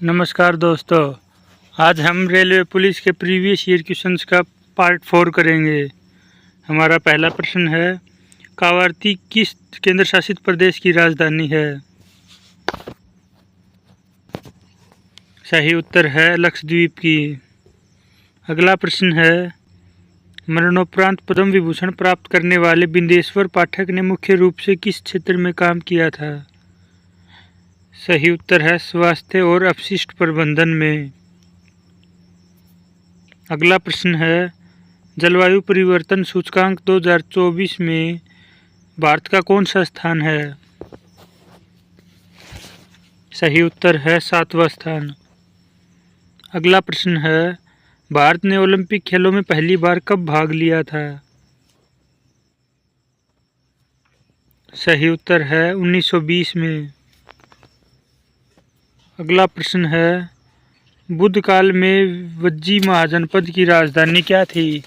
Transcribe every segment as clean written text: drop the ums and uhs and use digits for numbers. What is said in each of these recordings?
नमस्कार दोस्तों, आज हम रेलवे पुलिस के प्रीवियस ईयर क्वेश्चंस का पार्ट 4 करेंगे। हमारा पहला प्रश्न है, कावारती किस केंद्र शासित प्रदेश की राजधानी है? सही उत्तर है लक्षद्वीप की। अगला प्रश्न है, मरणोपरांत पद्म विभूषण प्राप्त करने वाले बिंदेश्वर पाठक ने मुख्य रूप से किस क्षेत्र में काम किया था? सही उत्तर है स्वास्थ्य और अपशिष्ट प्रबंधन में। अगला प्रश्न है, जलवायु परिवर्तन सूचकांक 2024 में भारत का कौन सा स्थान है? सही उत्तर है 7वां स्थान। अगला प्रश्न है, भारत ने ओलंपिक खेलों में पहली बार कब भाग लिया था? सही उत्तर है 1920 में। अगला प्रश्न है, बुद्ध काल में वज्जी महाजनपद की राजधानी क्या थी?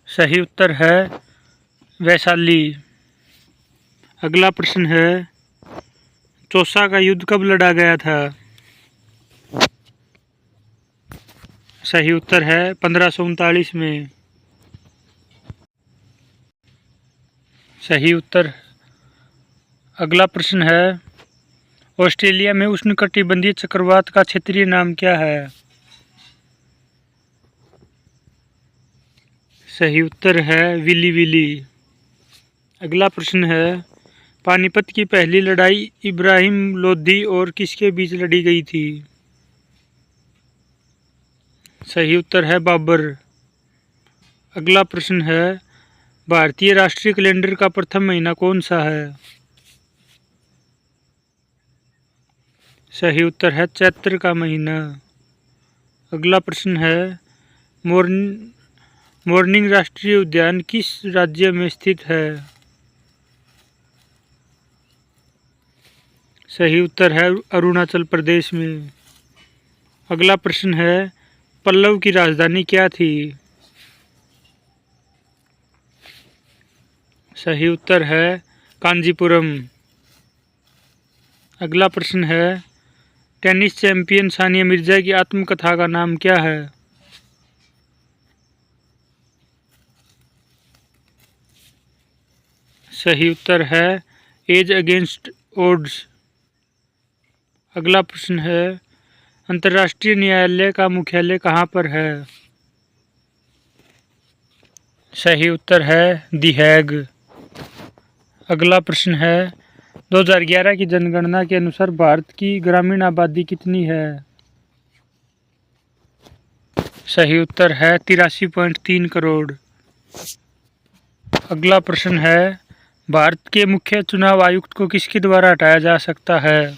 सही उत्तर है वैशाली। अगला प्रश्न है, चौसा का युद्ध कब लड़ा गया था? सही उत्तर है 1539 में। सही उत्तर। अगला प्रश्न है, ऑस्ट्रेलिया में उष्णकटिबंधीय चक्रवात का क्षेत्रीय नाम क्या है? सही उत्तर है विली विली। अगला प्रश्न है, पानीपत की पहली लड़ाई इब्राहिम लोधी और किसके बीच लड़ी गई थी? सही उत्तर है बाबर। अगला प्रश्न है, भारतीय राष्ट्रीय कैलेंडर का प्रथम महीना कौन सा है? सही उत्तर है चैत्र का महीना। अगला प्रश्न है, मोर्निंग राष्ट्रीय उद्यान किस राज्य में स्थित है? सही उत्तर है अरुणाचल प्रदेश में। अगला प्रश्न है, पल्लव की राजधानी क्या थी? सही उत्तर है कांजीपुरम। अगला प्रश्न है, टेनिस चैंपियन सानिया मिर्जा की आत्मकथा का नाम क्या है? सही उत्तर है एज अगेंस्ट ओड्स। अगला प्रश्न है, अंतर्राष्ट्रीय न्यायालय का मुख्यालय कहाँ पर है? सही उत्तर है दी हैग। अगला प्रश्न है, 2011 की जनगणना के अनुसार भारत की ग्रामीण आबादी कितनी है? सही उत्तर है 83.3 करोड़। अगला प्रश्न है, भारत के मुख्य चुनाव आयुक्त को किसके द्वारा हटाया जा सकता है?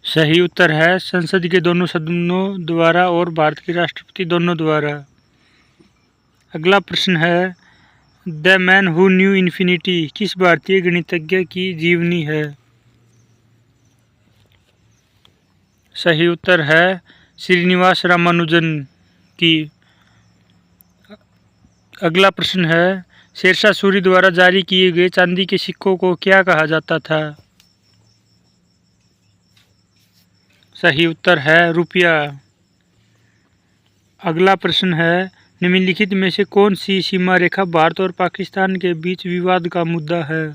सही उत्तर है संसद के दोनों सदनों द्वारा और भारत के राष्ट्रपति दोनों द्वारा। अगला प्रश्न है, the man who knew infinity किस भारतीय गणितज्ञ की जीवनी है? सही उत्तर है श्रीनिवास रामानुजन की। अगला प्रश्न है, शेरशाह सूरी द्वारा जारी किए गए चांदी के सिक्कों को क्या कहा जाता था? सही उत्तर है रुपया। अगला प्रश्न है, निम्नलिखित में से कौन सी सीमा रेखा भारत और पाकिस्तान के बीच विवाद का मुद्दा है?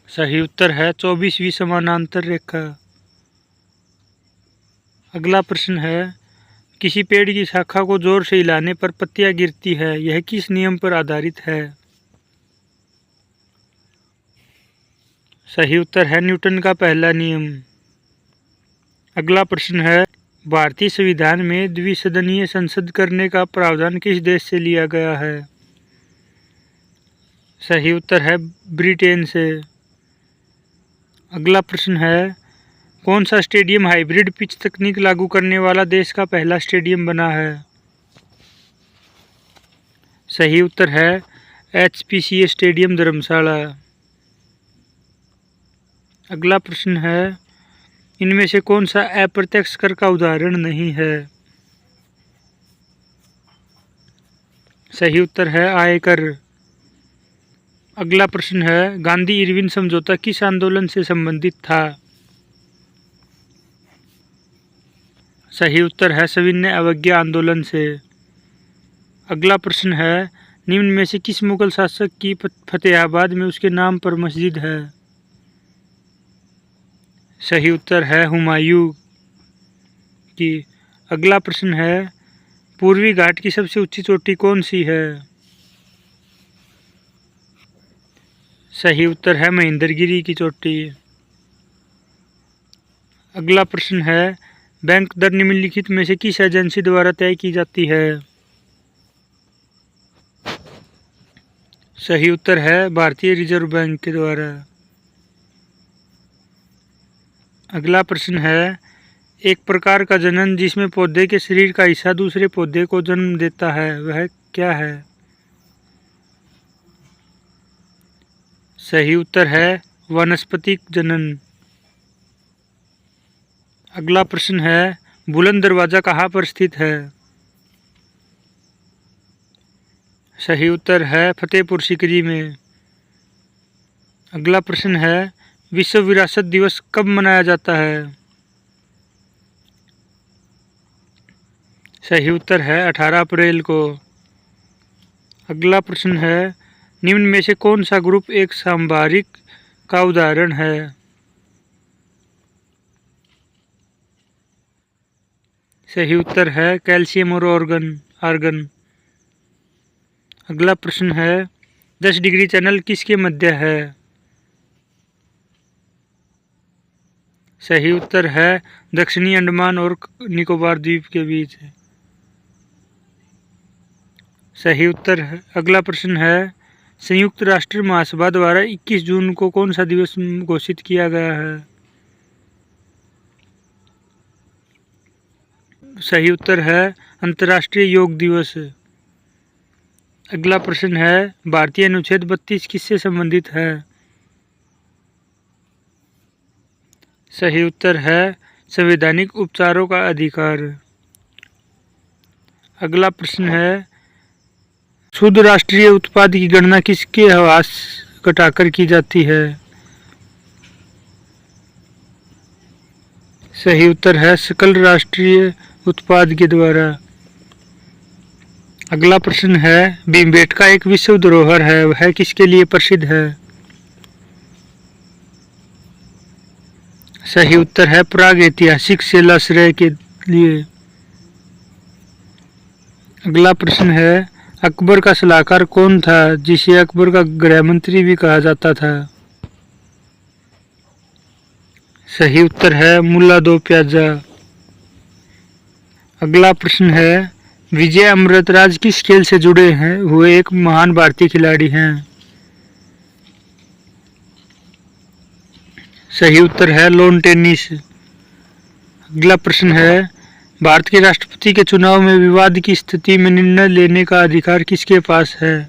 सही उत्तर है 24वीं समानांतर रेखा। अगला प्रश्न है, किसी पेड़ की शाखा को जोर से हिलाने पर पत्तियां गिरती है, यह किस नियम पर आधारित है? सही उत्तर है न्यूटन का पहला नियम। अगला प्रश्न है, भारतीय संविधान में द्विसदनीय संसद करने का प्रावधान किस देश से लिया गया है? सही उत्तर है ब्रिटेन से। अगला प्रश्न है, कौन सा स्टेडियम हाइब्रिड पिच तकनीक लागू करने वाला देश का पहला स्टेडियम बना है? सही उत्तर है HPCA स्टेडियम धर्मशाला। अगला प्रश्न है, इनमें से कौन सा अप्रत्यक्ष कर का उदाहरण नहीं है? सही उत्तर है आयकर। अगला प्रश्न है, गांधी इरविन समझौता किस आंदोलन से संबंधित था? सही उत्तर है सविनय अवज्ञा आंदोलन से। अगला प्रश्न है, निम्न में से किस मुगल शासक की फतेहाबाद में उसके नाम पर मस्जिद है? सही उत्तर है हुमायूं की। अगला प्रश्न है, पूर्वी घाट की सबसे ऊंची चोटी कौन सी है? सही उत्तर है महेंद्रगिरी की चोटी। अगला प्रश्न है, बैंक दर निम्नलिखित में से किस एजेंसी द्वारा तय की जाती है? सही उत्तर है भारतीय रिजर्व बैंक के द्वारा। अगला प्रश्न है, एक प्रकार का जनन जिसमें पौधे के शरीर का हिस्सा दूसरे पौधे को जन्म देता है वह क्या है? सही उत्तर है वानस्पतिक जनन। अगला प्रश्न है, बुलंद दरवाजा कहाँ पर स्थित है? सही उत्तर है फतेहपुर सीकरी में। अगला प्रश्न है, विश्व विरासत दिवस कब मनाया जाता है? सही उत्तर है 18 अप्रैल को। अगला प्रश्न है, निम्न में से कौन सा ग्रुप एक सांबारिक का उदाहरण है? सही उत्तर है कैल्शियम और आर्गन। अगला प्रश्न है, 10 डिग्री चैनल किसके मध्य है? सही उत्तर है दक्षिणी अंडमान और निकोबार द्वीप के बीच। सही उत्तर है। अगला प्रश्न है, संयुक्त राष्ट्र महासभा द्वारा 21 जून को कौन सा दिवस घोषित किया गया है? सही उत्तर है अंतर्राष्ट्रीय योग दिवस। अगला प्रश्न है, भारतीय अनुच्छेद 32 किससे संबंधित है? सही उत्तर है संवैधानिक उपचारों का अधिकार। अगला प्रश्न है, शुद्ध राष्ट्रीय उत्पाद की गणना किसके ह्रास घटाकर की जाती है? सही उत्तर है सकल राष्ट्रीय उत्पाद के द्वारा। अगला प्रश्न है, भीमबेटका एक विश्व धरोहर है वह किसके लिए प्रसिद्ध है? सही उत्तर है प्राग ऐतिहासिक शिलाश्रय के लिए। अगला प्रश्न है, अकबर का सलाहकार कौन था जिसे अकबर का गृह मंत्री भी कहा जाता था? सही उत्तर है मुल्ला दो प्याजा। अगला प्रश्न है, विजय अमृतराज किस खेल से जुड़े हुए एक महान भारतीय खिलाड़ी हैं? सही उत्तर है लॉन टेनिस। अगला प्रश्न है, भारत के राष्ट्रपति के चुनाव में विवाद की स्थिति में निर्णय लेने का अधिकार किसके पास है?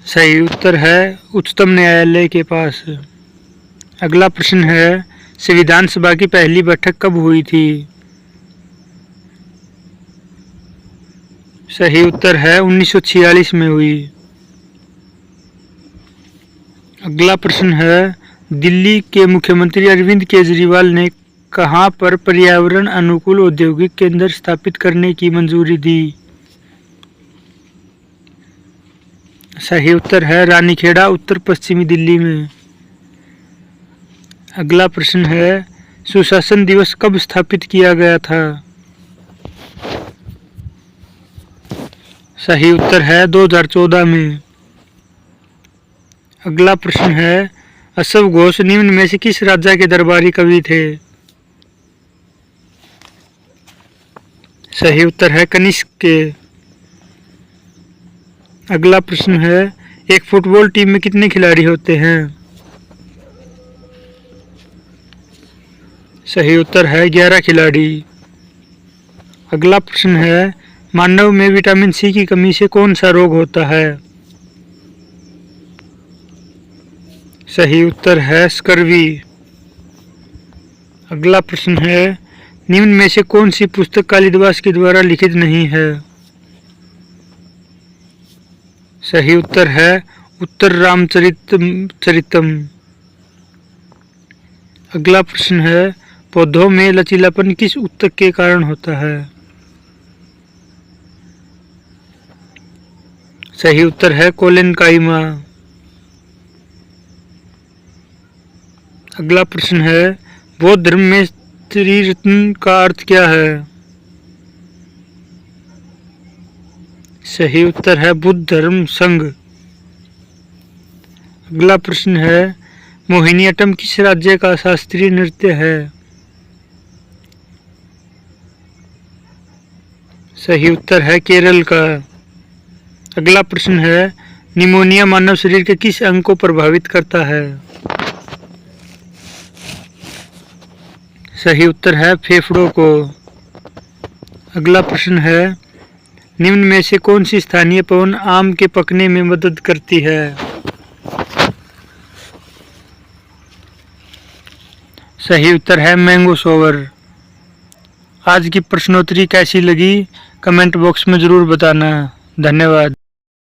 सही उत्तर है उच्चतम न्यायालय के पास। अगला प्रश्न है, संविधान सभा की पहली बैठक कब हुई थी? सही उत्तर है 1946 में हुई। अगला प्रश्न है, दिल्ली के मुख्यमंत्री अरविंद केजरीवाल ने कहां पर पर्यावरण अनुकूल औद्योगिक केंद्र स्थापित करने की मंजूरी दी? सही उत्तर है रानीखेड़ा उत्तर पश्चिमी दिल्ली में। अगला प्रश्न है, सुशासन दिवस कब स्थापित किया गया था? सही उत्तर है 2014 में। अगला प्रश्न है, अश्व घोष निम्न में से किस राजा के दरबारी कवि थे? सही उत्तर है कनिष्क के। अगला प्रश्न है, एक फुटबॉल टीम में कितने खिलाड़ी होते हैं? सही उत्तर है 11 खिलाड़ी। अगला प्रश्न है, मानव में विटामिन सी की कमी से कौन सा रोग होता है? सही उत्तर है स्कर्वी। अगला प्रश्न है, निम्न में से कौन सी पुस्तक कालिदास के द्वारा लिखित नहीं है? सही उत्तर है उत्तर रामचरितम। अगला प्रश्न है पौधों में लचीलापन किस ऊतक के कारण होता है? सही उत्तर है कोलेनकाइमा। अगला प्रश्न है बौद्ध धर्म में त्रिरत्न का अर्थ क्या है? सही उत्तर है बुद्ध धर्म संघ। अगला प्रश्न है मोहिनीअट्टम किस राज्य का शास्त्रीय नृत्य है? सही उत्तर है केरल का। अगला प्रश्न है निमोनिया मानव शरीर के किस अंग को प्रभावित करता है? सही उत्तर है फेफड़ों को। अगला प्रश्न है निम्न में से कौन सी स्थानीय पवन आम के पकने में मदद करती है? सही उत्तर है मैंगो शॉवर। आज की प्रश्नोत्तरी कैसी लगी कमेंट बॉक्स में ज़रूर बताना। धन्यवाद।